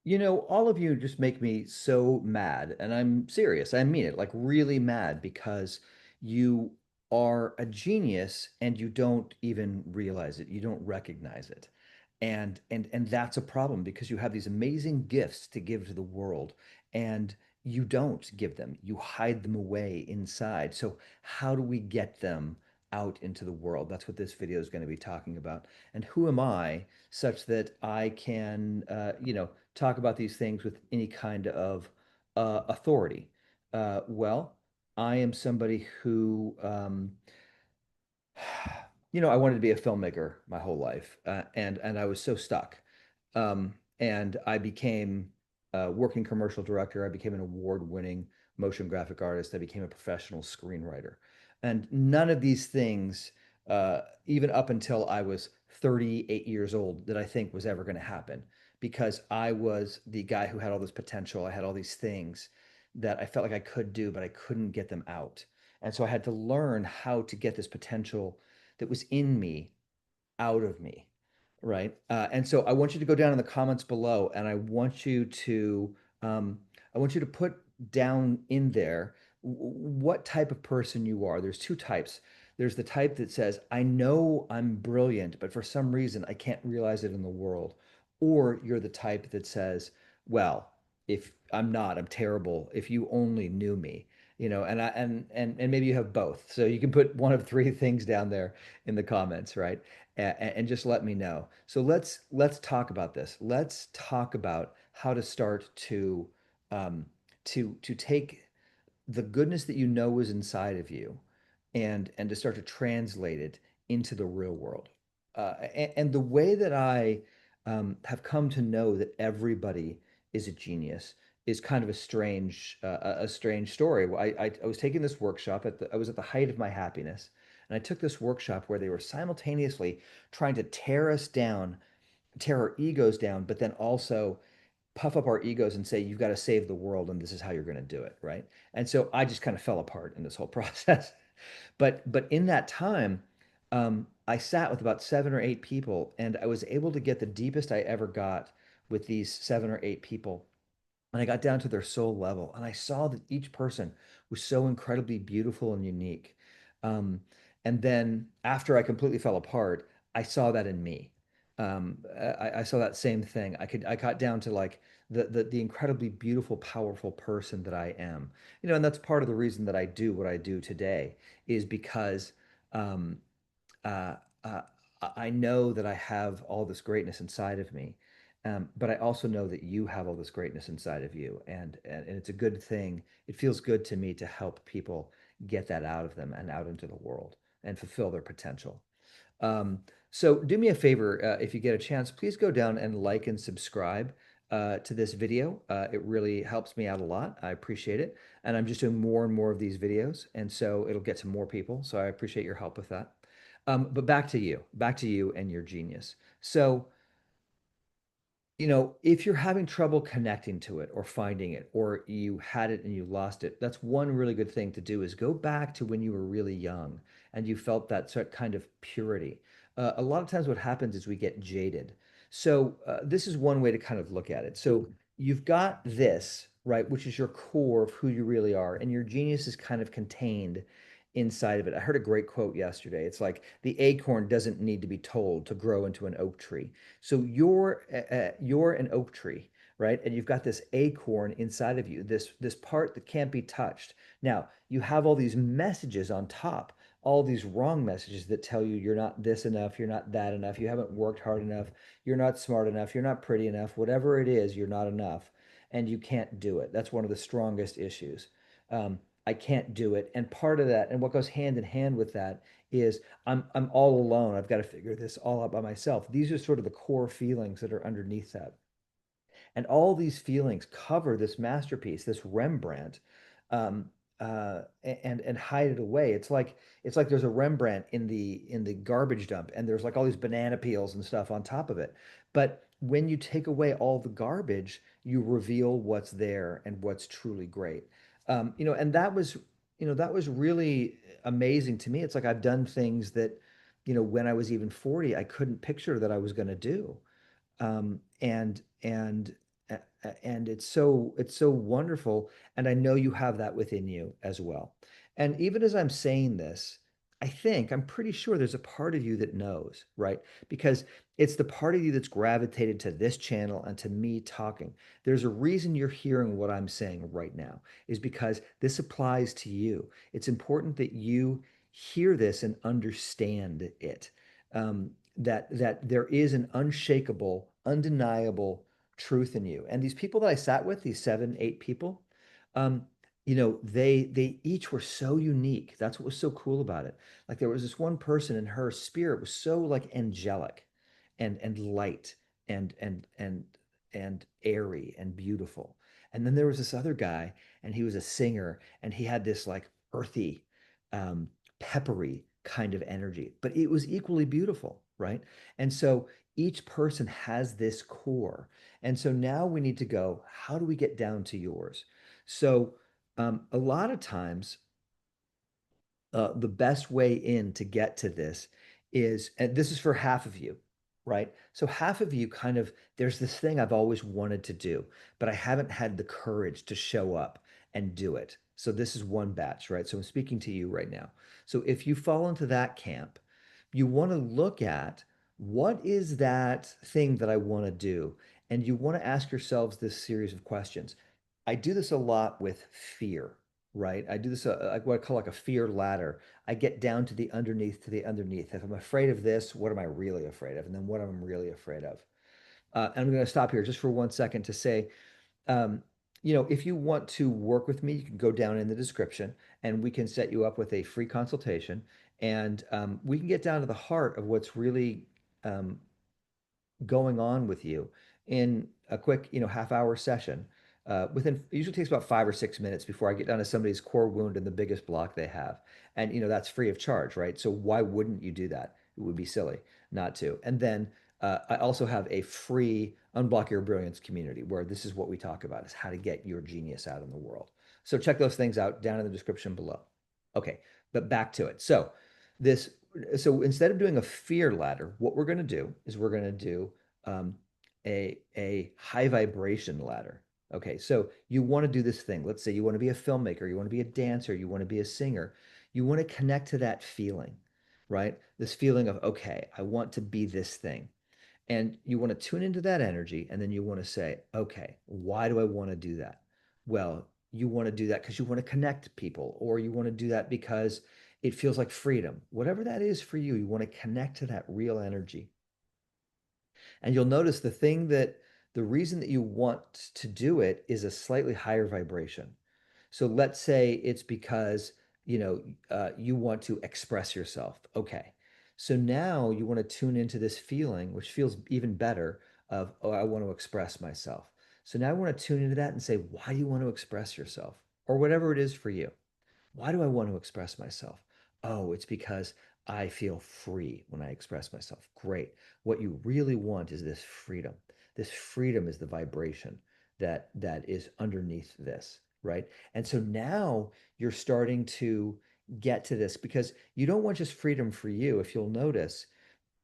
All of you just make me so mad, and I'm serious. I mean it, like really mad because you are a genius and you don't even realize it. You don't recognize it. And that's a problem because you have these amazing gifts to give to the world and you don't give them. You hide them away inside. So how do we get them out into the world? That's what this video is going to be talking about. And who am I such that I can, talk about these things with any kind of authority. Well, I am somebody who, I wanted to be a filmmaker my whole life, and I was so stuck. And I became a working commercial director. I became an award-winning motion graphic artist. I became a professional screenwriter. And none of these things, even up until I was 38 years old, that I think was ever going to happen because I was the guy who had all this potential. I had all these things that I felt like I could do, but I couldn't get them out. And so I had to learn how to get this potential that was in me out of me, right? And so I want you to go down in the comments below, and um, I want you to put down in there what type of person you are. There's two types. There's the type that says, I know I'm brilliant, but for some reason I can't realize it in the world. Or you're the type that says, well, if I'm not, I'm terrible. If you only knew me, and maybe you have both. So you can put one of three things down there in the comments, right? And just let me know. So let's talk about this. Let's talk about how to start um, to take the goodness that you know is inside of you and to start to translate it into the real world. And the way that I have come to know that everybody is a genius is kind of a strange story. I was taking this workshop I was at the height of my happiness, and I took this workshop where they were simultaneously trying to tear us down, tear our egos down, but then also puff up our egos and say, you've got to save the world and this is how you're going to do it, right? And so I just kind of fell apart in this whole process. But in that time, I sat with about 7 or 8 people, and I was able to get the deepest I ever got with these 7 or 8 people. And I got down to their soul level, and I saw that each person was so incredibly beautiful and unique. Um, and then after I completely fell apart, I saw that in me. I saw that same thing. I got down to like the incredibly beautiful, powerful person that I am. And that's part of the reason that I do what I do today is because um, uh, uh, I know that I have all this greatness inside of me, but I also know that you have all this greatness inside of you, and it's a good thing. It feels good to me to help people get that out of them and out into the world and fulfill their potential. Um, so do me a favor, if you get a chance, please go down and like and subscribe to this video. It really helps me out a lot. I appreciate it. And I'm just doing more and more of these videos, and so it'll get to more people. So I appreciate your help with that. But back to you and your genius. So, if you're having trouble connecting to it or finding it, or you had it and you lost it, that's one really good thing to do is go back to when you were really young and you felt that sort kind of purity. A lot of times what happens is we get jaded. So this is one way to kind of look at it. So you've got this, right, which is your core of who you really are, and your genius is kind of contained inside of it. I heard a great quote yesterday. It's like the acorn doesn't need to be told to grow into an oak tree. So you're an oak tree, right? And you've got this acorn inside of you, this part that can't be touched. Now, you have all these messages on top, all these wrong messages that tell you you're not this enough, you're not that enough, you haven't worked hard enough, you're not smart enough, you're not pretty enough, whatever it is, you're not enough, and you can't do it. That's one of the strongest issues. I can't do it. And part of that, and what goes hand in hand with that is I'm all alone. I've got to figure this all out by myself. These are sort of the core feelings that are underneath that. And all these feelings cover this masterpiece, this Rembrandt, um, and hide it away. It's like there's a Rembrandt in the garbage dump, and there's like all these banana peels and stuff on top of it. But when you take away all the garbage, you reveal what's there and what's truly great. And that was really amazing to me. It's like I've done things that, when I was even 40, I couldn't picture that I was going to do. And And it's so wonderful. And I know you have that within you as well. And even as I'm saying this, I'm pretty sure there's a part of you that knows, right? Because it's the part of you that's gravitated to this channel and to me talking. There's a reason you're hearing what I'm saying right now, is because this applies to you. It's important that you hear this and understand it. That there is an unshakable, undeniable truth in you. And these people that I sat with, these seven, eight people, um, they each were so unique. That's what was so cool about it. Like there was this one person, and her spirit was so like angelic and light and and airy and beautiful. And then there was this other guy, and he was a singer, and he had this like earthy, um, peppery kind of energy, but it was equally beautiful, right? And so each person has this core. And so now we need to go, how do we get down to yours? So a lot of times, the best way in to get to this is, and this is for half of you, right? So half of you kind of, there's this thing I've always wanted to do, but I haven't had the courage to show up and do it. So this is one batch, right? So I'm speaking to you right now. So if you fall into that camp, you want to look at, what is that thing that I want to do? And you want to ask yourselves this series of questions. I do this a lot with fear, right? I do this like what I call like a fear ladder. I get down to the underneath, to the underneath. If I'm afraid of this, what am I really afraid of? And then what am I really afraid of? And I'm going to stop here just for 1 second to say, um, if you want to work with me, you can go down in the description, and we can set you up with a free consultation, and we can get down to the heart of what's really um, going on with you in a quick, half-hour session. Within it usually takes about 5 or 6 minutes before I get down to somebody's core wound and the biggest block they have. And that's free of charge, right? So why wouldn't you do that? It would be silly not to. And then I also have a free Unblock Your Brilliance community where this is what we talk about, is how to get your genius out in the world. So check those things out down in the description below. Okay, but back to it. This so instead of doing a fear ladder, what we're going to do is we're going to do um, a high vibration ladder. Okay, so you want to do this thing. Let's say you want to be a filmmaker, you want to be a dancer, you want to be a singer. You want to connect to that feeling, right? This feeling of, okay, I want to be this thing. And you want to tune into that energy, and then you want to say, okay, why do I want to do that? Well, you want to do that because you want to connect people, or you want to do that because it feels like freedom. Whatever that is for you, you want to connect to that real energy. And you'll notice the reason that you want to do it is a slightly higher vibration. So let's say it's because, you want to express yourself. Okay. So now you want to tune into this feeling, which feels even better, of, oh, I want to express myself. So now I want to tune into that and say, why do you want to express yourself? Or whatever it is for you. Why do I want to express myself? Oh, it's because I feel free when I express myself. Great. What you really want is this freedom. This freedom is the vibration that is underneath this, right? And so now you're starting to get to this, because you don't want just freedom for you. If you'll notice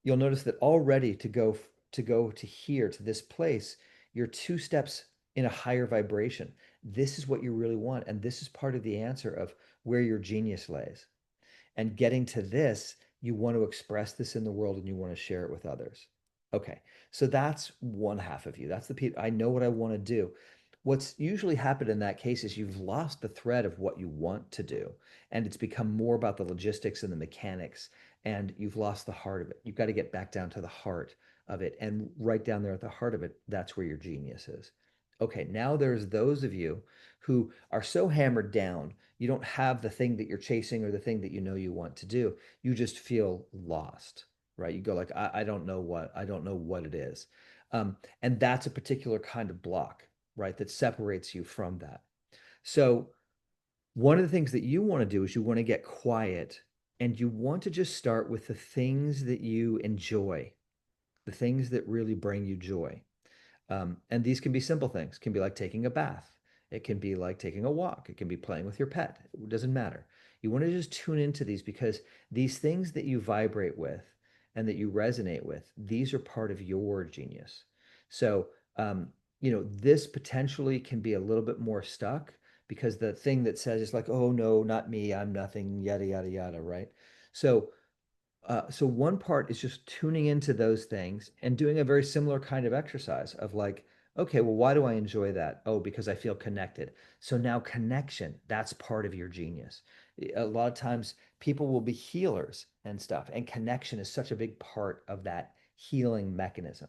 that already, to here, to this place, you're 2 steps in a higher vibration. This is what you really want, and this is part of the answer of where your genius lays. And getting to this, you want to express this in the world, and you want to share it with others. Okay, so that's one half of you. That's the people. I know what I want to do. What's usually happened in that case is you've lost the thread of what you want to do, and it's become more about the logistics and the mechanics, and you've lost the heart of it. You've got to get back down to the heart of it, and right down there at the heart of it, that's where your genius is. Okay, now there's those of you who are so hammered down, you don't have the thing that you're chasing or the thing that you know you want to do. You just feel lost, right? You go like, I don't know what it is. And that's a particular kind of block, right? That separates you from that. So one of the things that you want to do is you want to get quiet, and you want to just start with the things that you enjoy, the things that really bring you joy. And these can be simple things. It can be like taking a bath. It can be like taking a walk. It can be playing with your pet. It doesn't matter. You want to just tune into these, because these things that you vibrate with and that you resonate with, these are part of your genius. So this potentially can be a little bit more stuck because the thing that says it's like, oh no, not me, I'm nothing, yada yada yada, right? So so one part is just tuning into those things and doing a very similar kind of exercise of like, okay, well, why do I enjoy that? Oh, because I feel connected. So now connection, that's part of your genius. A lot of times people will be healers and stuff, and connection is such a big part of that healing mechanism.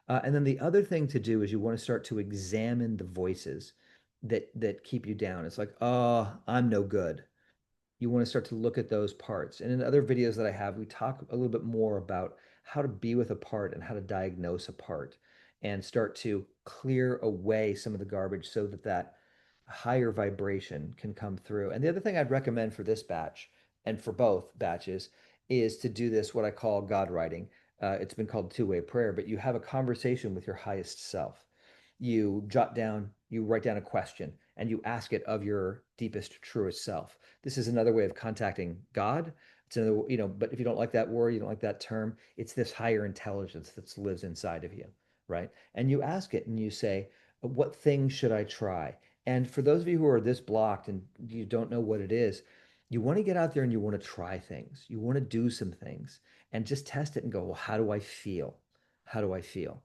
And then the other thing to do is you want to start to examine the voices that keep you down. It's like, oh, I'm no good. You want to start to look at those parts. And in other videos that I have, we talk a little bit more about how to be with a part and how to diagnose a part and start to clear away some of the garbage so that that higher vibration can come through. And the other thing I'd recommend for this batch and for both batches is to do this, what I call God writing. It's been called two-way prayer, but you have a conversation with your highest self. You write down a question and you ask it of your deepest, truest self. This is another way of contacting God. It's another, but if you don't like that word, you don't like that term, it's this higher intelligence that lives inside of you, right? And you ask it and you say, what things should I try? And for those of you who are this blocked and you don't know what it is, you want to get out there and you want to try things. You want to do some things and just test it and go, well, how do I feel? How do I feel?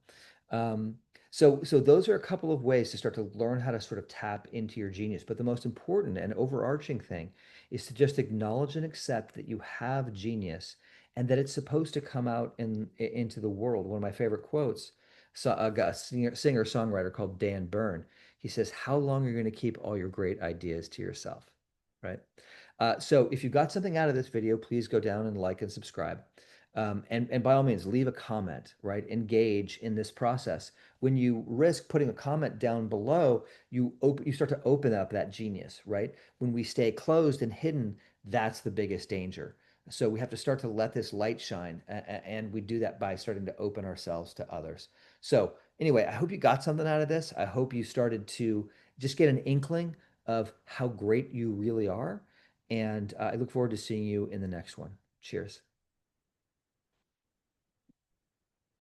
Um, so those are a couple of ways to start to learn how to sort of tap into your genius. But the most important and overarching thing is to just acknowledge and accept that you have genius and that it's supposed to come out into the world. One of my favorite quotes, so a singer-songwriter called Dan Byrne. He says, "How long are you going to keep all your great ideas to yourself?" Right? So if you got something out of this video, please go down and like and subscribe. And by all means, leave a comment, right? Engage in this process. When you risk putting a comment down below, you start to open up that genius, right? When we stay closed and hidden, that's the biggest danger. So we have to start to let this light shine, and we do that by starting to open ourselves to others. So anyway, I hope you got something out of this. I hope you started to just get an inkling of how great you really are. And I look forward to seeing you in the next one. Cheers.